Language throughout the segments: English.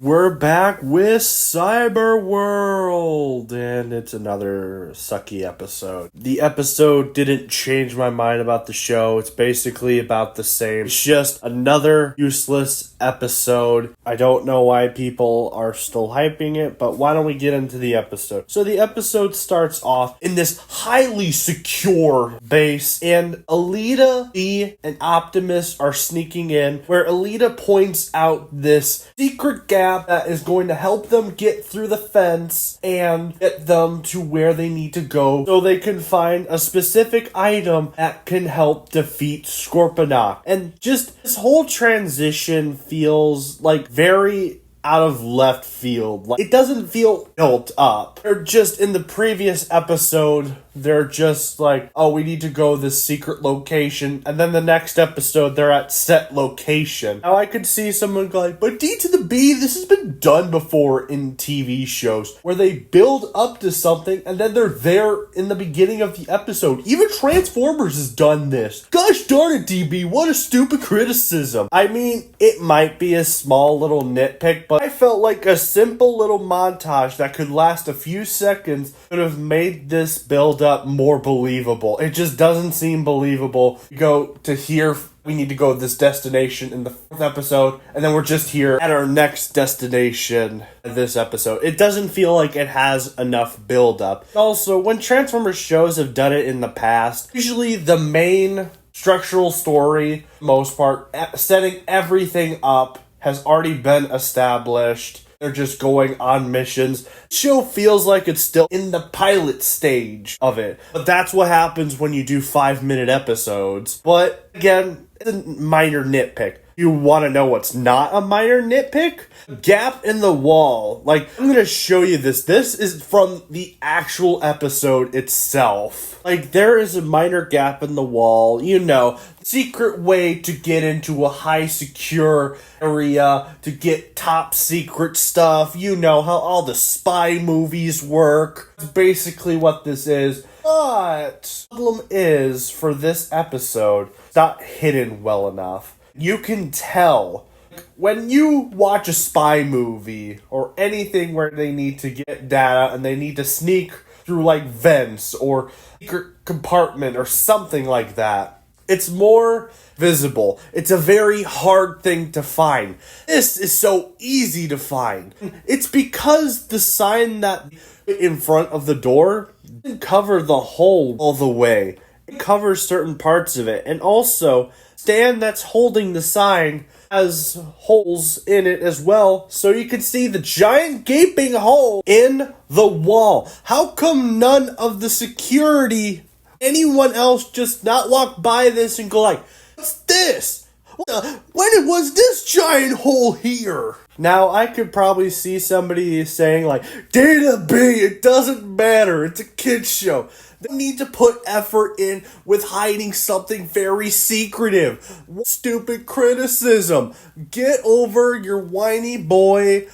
We're back with CyberWorld, and it's another sucky episode. The episode didn't change my mind about the show. It's basically about the same. It's just another useless episode. I don't know why people are still hyping it, but why don't we get into the episode? So the episode starts off in this highly secure base, and Alita, Bee, and Optimus are sneaking in, where Alita points out this secret gap that is going to help them get through the fence and get them to where they need to go so they can find a specific item that can help defeat Scorponok. And just this whole transition feels like very out of left field. Like, it doesn't feel built up. They're just, in the previous episode, they're just like, oh, we need to go this secret location, and then the next episode, they're at set location. Now, I could see someone go like, but D to the B, this has been done before in TV shows, where they build up to something, and then they're there in the beginning of the episode. Even Transformers has done this. Gosh darn it, DB, what a stupid criticism. I mean, it might be a small little nitpick, but I felt like a simple little montage that could last a few seconds could have made this build up more believable. It just doesn't seem believable. You go to here, we need to go to this destination in the fourth episode, and then we're just here at our next destination in this episode. It doesn't feel like it has enough build up. Also, when Transformers shows have done it in the past, usually the main structural story, most part, setting everything up, has already been established. They're just going on missions. The show feels like it's still in the pilot stage of it. But that's what happens when you do 5-minute episodes. But again, it's a minor nitpick. You want to know what's not a minor nitpick? Gap in the wall. Like, I'm going to show you this. This is from the actual episode itself. Like, there is a minor gap in the wall. You know, secret way to get into a high secure area, to get top secret stuff. You know how all the spy movies work. That's basically what this is. But the problem is, for this episode, it's not hidden well enough. You can tell when you watch a spy movie or anything where they need to get data and they need to sneak through like vents or secret compartment or something like that. It's more visible. It's a very hard thing to find. This is so easy to find. It's because the sign that in front of the door didn't cover the hole all the way. It covers certain parts of it. And also, stand that's holding the sign has holes in it as well, so you can see the giant gaping hole in the wall. How come none of the security, anyone else, just not walk by this and go like, what's this? When was this giant hole here? Now, I could probably see somebody saying like, Data B, it doesn't matter, it's a kid's show. They need to put effort in with hiding something very secretive. Stupid criticism. Get over your whiny boy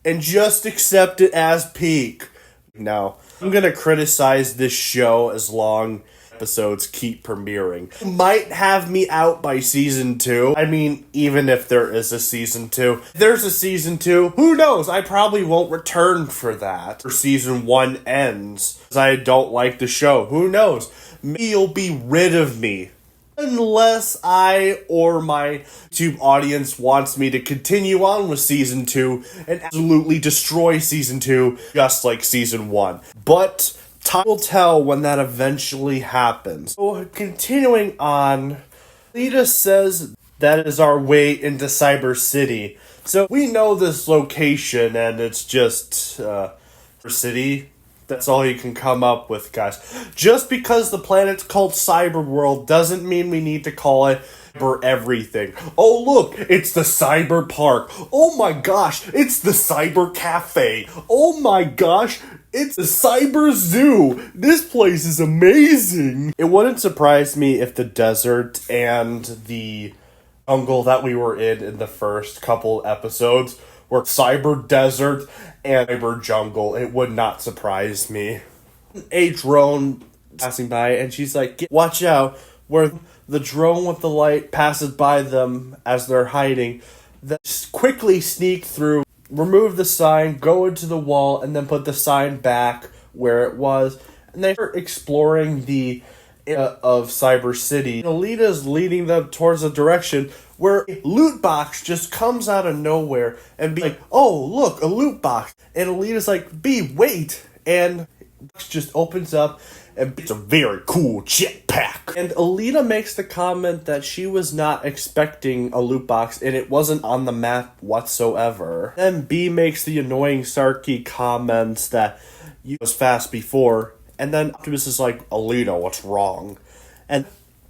and just accept it as peak. No, I'm gonna criticize this show as long episodes keep premiering. Might have me out by season 2. I mean, even if there is a season 2. If there's a season 2, who knows? I probably won't return for that. Or season 1 ends. Because I don't like the show. Who knows? Maybe you'll be rid of me. Unless I or my YouTube audience wants me to continue on with season 2 and absolutely destroy season 2 just like season 1. But time will tell when that eventually happens. So, continuing on, Lita says that is our way into Cyber City. So, we know this location, and it's just Cyber City. That's all you can come up with, guys. Just because the planet's called CyberWorld doesn't mean we need to call it Cyber everything. Oh, look, it's the Cyber Park. Oh my gosh, it's the Cyber Cafe. Oh my gosh, it's the Cyber Zoo. This place is amazing. It wouldn't surprise me if the desert and the jungle that we were in the first couple episodes were Cyber Desert and Cyber Jungle. It would not surprise me. A drone passing by, and she's like, watch out, where the drone with the light passes by them as they're hiding. They quickly sneak through remove the sign, go into the wall, and then put the sign back where it was. And they start exploring the area of Cyber City. And Alita's leading them towards a direction where a loot box just comes out of nowhere and be like, oh, look, a loot box. And Alita's like, B, wait. And the box just opens up and it's a very cool jetpack. And Alita makes the comment that she was not expecting a loot box and it wasn't on the map whatsoever. Then B makes the annoying Sarky comments that you was fast before. And then Optimus is like, Alita, what's wrong? And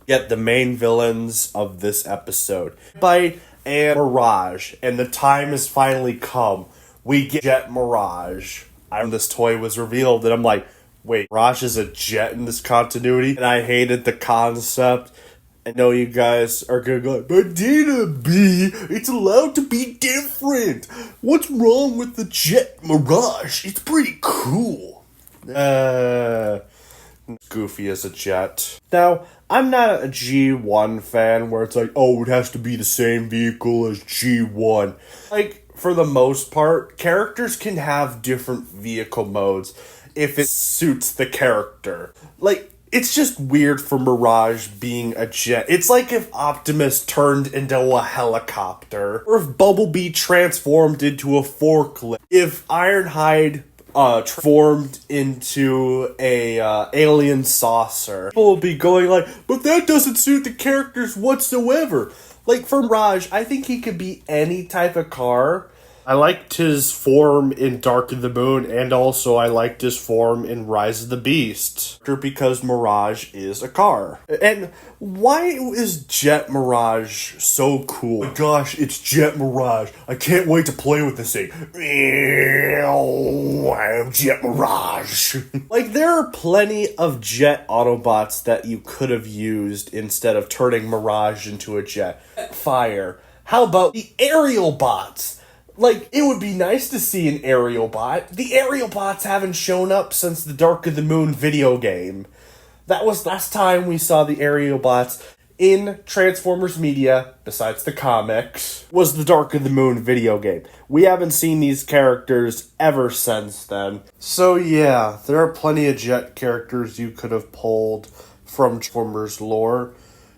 yet the main villains of this episode, Bite and Mirage, and the time has finally come. We get Jet Mirage. This toy was revealed, and I'm like, wait, Mirage is a jet in this continuity? And I hated the concept. I know you guys are gonna go, but Data B, it's allowed to be different. What's wrong with the Jet Mirage? It's pretty cool. Goofy as a jet. Now, I'm not a G1 fan where it's like, oh, it has to be the same vehicle as G1. Like, for the most part, characters can have different vehicle modes if it suits the character. Like, it's just weird for Mirage being a jet. It's like if Optimus turned into a helicopter, or if Bumblebee transformed into a forklift, if Ironhide transformed into a alien saucer. People will be going like, but that doesn't suit the characters whatsoever. Like, for Mirage, I think he could be any type of car. I liked his form in Dark of the Moon, and also I liked his form in Rise of the Beast. Because Mirage is a car. And why is Jet Mirage so cool? Oh my gosh, it's Jet Mirage. I can't wait to play with this thing. I'm Jet Mirage. Like, there are plenty of jet Autobots that you could have used instead of turning Mirage into a jet. Fire. How about the aerial bots? Like, it would be nice to see an aerial bot. The aerial bots haven't shown up since the Dark of the Moon video game. That was last time we saw the aerial bots in Transformers media, besides the comics, was the Dark of the Moon video game. We haven't seen these characters ever since then. So yeah, there are plenty of jet characters you could have pulled from Transformers lore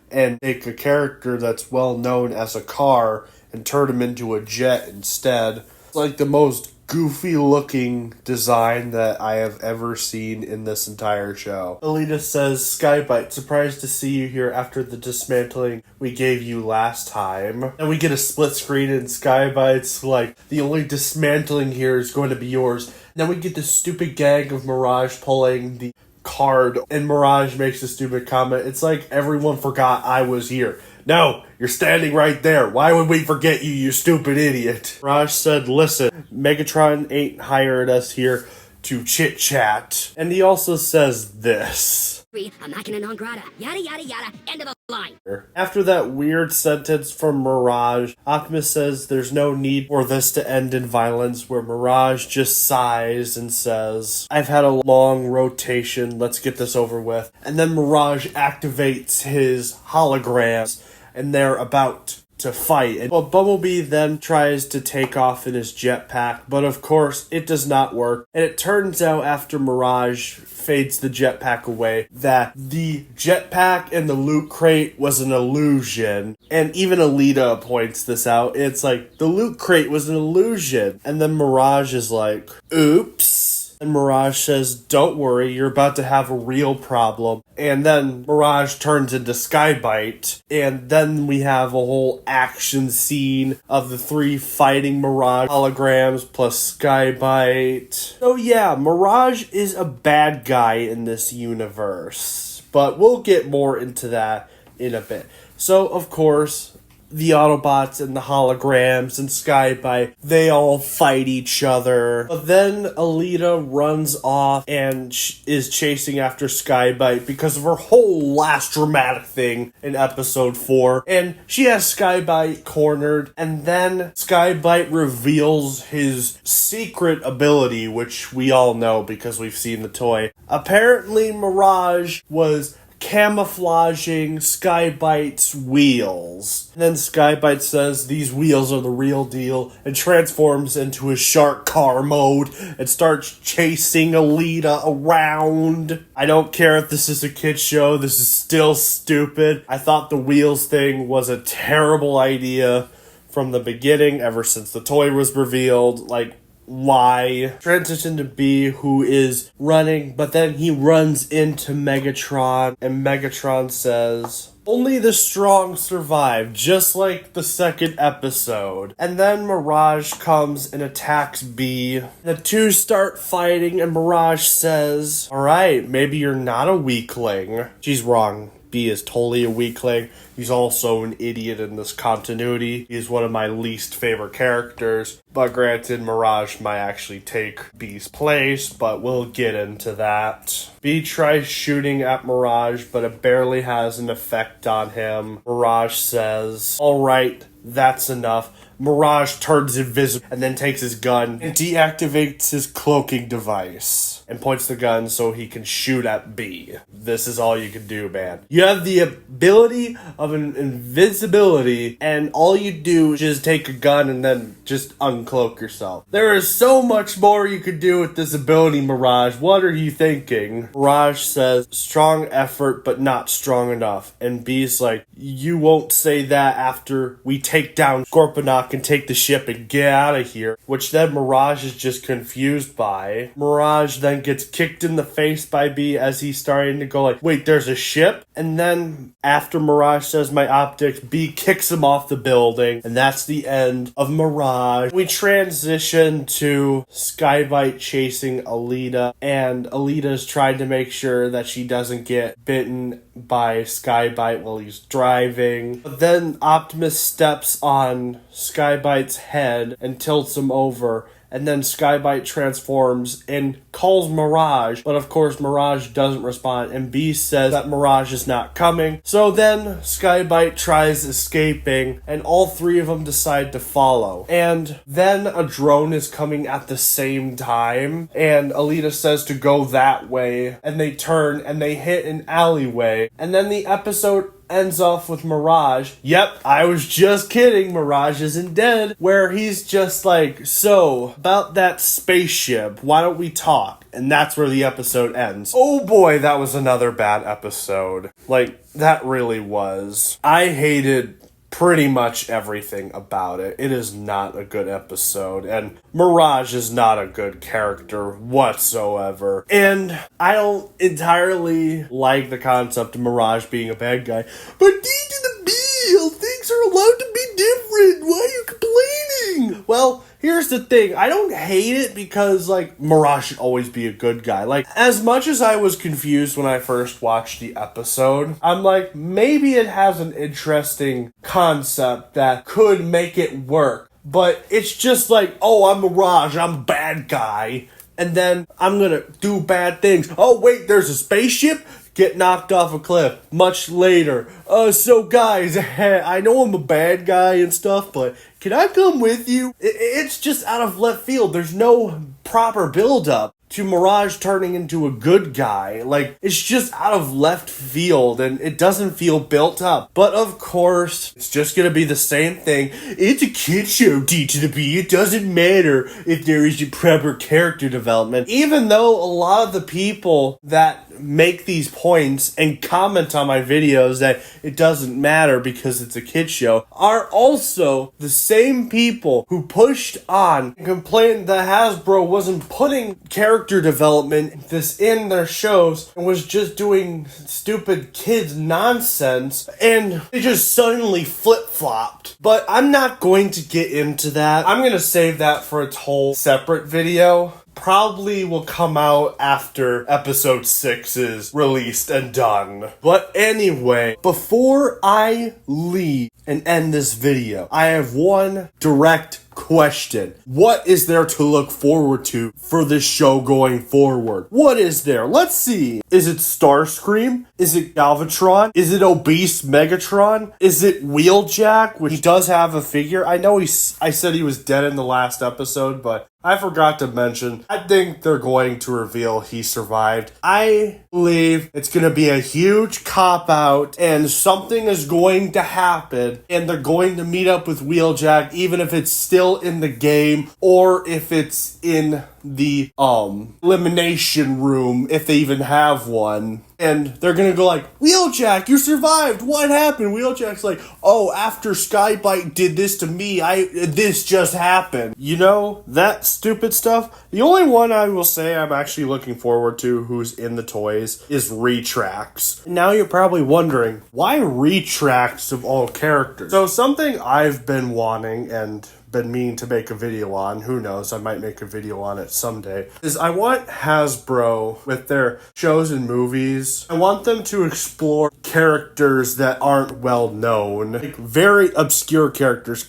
and make a character that's well known as a car and turn him into a jet instead. It's like the most goofy looking design that I have ever seen in this entire show. Alita says, Skybite, surprised to see you here after the dismantling we gave you last time. And we get a split screen and Skybite's like, the only dismantling here is going to be yours. And then we get this stupid gag of Mirage pulling the card and Mirage makes a stupid comment. It's like everyone forgot I was here. No, you're standing right there. Why would we forget you, you stupid idiot? Mirage said, listen, Megatron ain't hired us here to chit-chat. And he also says this. I'm not gonna non grata. Yada yada yada. End of the line. After that weird sentence from Mirage, Optimus says there's no need for this to end in violence, where Mirage just sighs and says, I've had a long rotation, let's get this over with. And then Mirage activates his holograms, and they're about to fight. And Bumblebee then tries to take off in his jetpack, but of course it does not work. And it turns out after Mirage fades the jetpack away that the jetpack and the loot crate was an illusion. And even Alita points this out. It's like, the loot crate was an illusion. And then Mirage is like, oops. And Mirage says, don't worry, you're about to have a real problem. And then Mirage turns into Skybite. And then we have a whole action scene of the three fighting Mirage holograms plus Skybite. So yeah, Mirage is a bad guy in this universe. But we'll get more into that in a bit. So, of course, the Autobots and the holograms and Skybite, they all fight each other. But then Alita runs off and is chasing after Skybite because of her whole last dramatic thing in episode 4. And she has Skybite cornered, and then Skybite reveals his secret ability, which we all know because we've seen the toy. Apparently, Mirage was camouflaging Skybite's wheels. And then Skybite says these wheels are the real deal and transforms into a shark car mode and starts chasing Alita around. I don't care if this is a kid's show, this is still stupid. I thought the wheels thing was a terrible idea from the beginning, ever since the toy was revealed. Like, why? Transition to B, who is running, but then he runs into Megatron, and Megatron says, "Only the strong survive," just like the second episode. And then Mirage comes and attacks B. The two start fighting, and Mirage says, "Alright, maybe you're not a weakling." She's wrong. B is totally a weakling. He's also an idiot in this continuity. He's one of my least favorite characters. But granted, Mirage might actually take B's place, but we'll get into that. B tries shooting at Mirage, but it barely has an effect on him. Mirage says, "Alright, that's enough." Mirage turns invisible and then takes his gun and deactivates his cloaking device and points the gun so he can shoot at B. This is all you can do, man. You have the ability of an invisibility, and all you do is just take a gun and then just uncloak yourself. There is so much more you could do with this ability, Mirage. What are you thinking? Mirage says, "Strong effort, but not strong enough." And B's like, "You won't say that after we take down Scorponok and take the ship and get out of here." Which then Mirage is just confused by. Mirage then gets kicked in the face by B as he's starting to go like, "Wait, there's a ship?" And then after Mirage says my optics, B kicks him off the building, and that's the end of Mirage. We transition to Skybite chasing Alita, and Alita's trying to make sure that she doesn't get bitten by Skybite while he's driving. But then Optimus steps on Skybite's head and tilts him over, and then Skybite transforms and calls Mirage, but of course Mirage doesn't respond, and B says that Mirage is not coming. So then Skybite tries escaping, and all three of them decide to follow. And then a drone is coming at the same time, and Alita says to go that way, and they turn and they hit an alleyway, and then the episode ends off with Mirage. Yep, I was just kidding. Mirage isn't dead. Where he's just like, "So, about that spaceship, why don't we talk?" And that's where the episode ends. Oh boy, that was another bad episode. Like, that really was. I hated pretty much everything about it. It is not a good episode, and Mirage is not a good character whatsoever. And I don't entirely like the concept of Mirage being a bad guy, but D to the B, things are allowed to be different. Why are you complaining? Well, here's the thing. I don't hate it because, like, Mirage should always be a good guy. Like, as much as I was confused when I first watched the episode, I'm like, maybe it has an interesting concept that could make it work. But it's just like, oh, I'm Mirage, I'm a bad guy, and then I'm gonna do bad things. Oh, wait, there's a spaceship? Get knocked off a cliff. Much later. So guys, I know I'm a bad guy and stuff, but can I come with you? It's just out of left field. There's no proper build-up to Mirage turning into a good guy. Like, it's just out of left field, and it doesn't feel built up. But of course, it's just gonna be the same thing. It's a kid show, D to the B. It doesn't matter if there isn't proper character development. Even though a lot of the people that make these points and comment on my videos that it doesn't matter because it's a kid show are also the same people who pushed on and complained that Hasbro wasn't putting character development this in their shows and was just doing stupid kids nonsense, and they just suddenly flip-flopped. But I'm not going to get into that. I'm going to save that for a whole separate video. Probably will come out after episode 6 is released and done. But anyway, before I leave and end this video, I have one direct question. What is there to look forward to for this show going forward? What is there? Let's see. Is it Starscream? Is it Galvatron? Is it Obese Megatron? Is it Wheeljack, which does have a figure? I know I said he was dead in the last episode, but I forgot to mention, I think they're going to reveal he survived. I believe it's going to be a huge cop-out, and something is going to happen, and they're going to meet up with Wheeljack, even if it's still in the game, or if it's in the elimination room, if they even have one. And they're gonna go like, Wheeljack, you survived! What happened? Wheeljack's like, oh, after Skybite did this to me, this just happened. You know, that stupid stuff. The only one I will say I'm actually looking forward to who's in the toys is Retrax. Now you're probably wondering, why Retrax of all characters? So something I've been wanting and been meaning to make a video on, who knows, I might make a video on it someday, is I want Hasbro, with their shows and movies, I want them to explore characters that aren't well known, like very obscure characters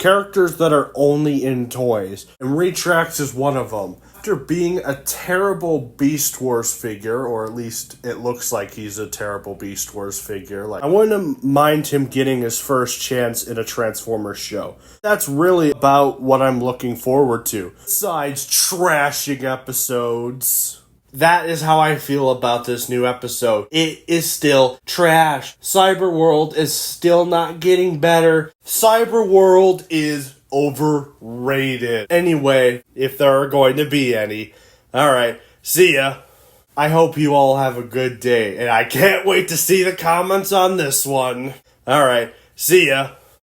that are only in toys, and Retrax is one of them. After being a terrible Beast Wars figure, or at least it looks like he's a terrible Beast Wars figure, like, I wouldn't mind him getting his first chance in a Transformers show. That's really about what I'm looking forward to. Besides trashing episodes. That is how I feel about this new episode. It is still trash. CyberWorld is still not getting better. CyberWorld is overrated. Anyway, if there are going to be any. Alright, see ya. I hope you all have a good day, and I can't wait to see the comments on this one. Alright, see ya.